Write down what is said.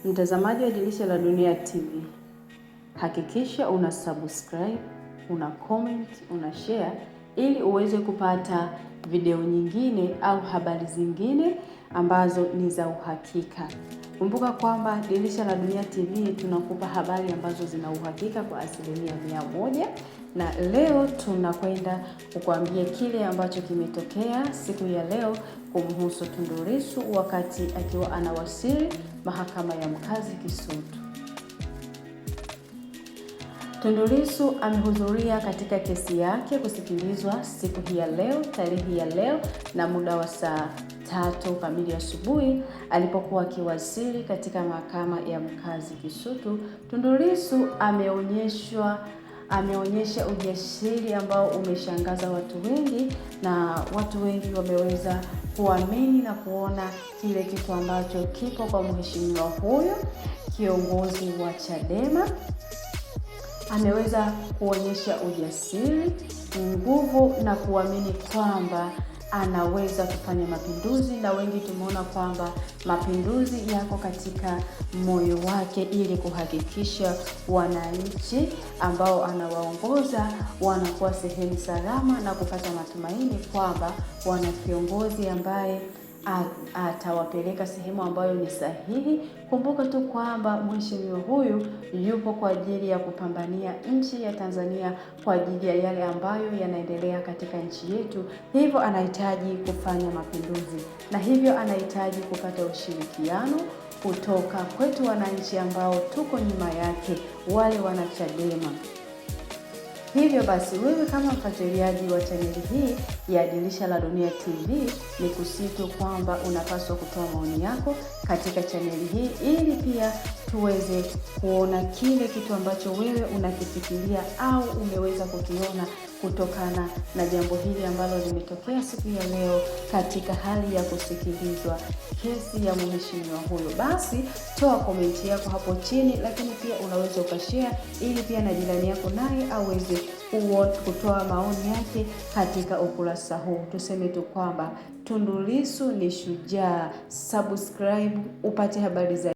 Mtazamaji wa Dirisha la Dunia TV, hakikisha una subscribe, una comment, una share ili uweze kupata video nyingine au habari zingine ambazo ni za uhakika. Kumbuka kwamba Dirisha la Dunia TV tunakupa habari ambazo zina uhakika kwa 100%, na leo tunakwenda kukuambia kile ambacho kimetokea siku ya leo kumhusu Tundu Lissu wakati akiwa anawasili mahakama ya mkazi Kisutu. Tundu Lissu amehudhuria katika kesi yake kusikilizwa siku hii ya leo, tarehe ya leo na muda wa saa 3 kamili asubuhi alipokuwa akiwasili katika mahakama ya mkazi Kisutu. Tundu Lissu ameonyesha ujasiri ambao umeshangaza watu wengi, na watu wengi wameweza kuamini na kuona kile kitu ambacho kipo kwa mheshimiwa huyo kiongozi wa Chadema. Ameweza kuonyesha ujasiri, nguvu na kuamini kwamba anaweza kufanya mapinduzi, na wengi tumeona kwamba mapinduzi yako katika moyo wake ili kuhakikisha wananchi ambao anawaongoza wanakuwa sehemu salama na kupata matumaini kwamba wana kiongozi ambaye atawapeleka sehemu ambayo ni sahihi. Kumbuka tu kwamba mheshimiwa huyu yupo kwa ajili ya kupambania nchi ya Tanzania, kwa ajili ya yale ambayo yanaendelea katika nchi yetu. Hivyo anahitaji kufanya mapinduzi, na hivyo anahitaji kupata ushirikiano kutoka kwetu wananchi ambao tuko nyuma yake, wale wana Chadema. Hivyo basi, wewe kama mfuatiliaji wa chaneli hii ya Dirisha la Dunia TV, ni kusitu kwamba unapaswa kutoa maoni yako katika chaneli hii ili pia tuweze kuona kile kitu ambacho wewe unakifikiria au umeweza kukiona kutokana na jambo hili ambalo limetokea siku ya leo katika hali ya kusikilizwa kesi ya mheshimiwa huyo. Basi toa komenti yako hapo chini, lakini pia unaweza ukashare ili pia na jirani yako naye aweze kutoa maoni yake katika ukurasa huu. Tuseme tu kwamba Tundu Lissu ni shujaa. Subscribe upate habari za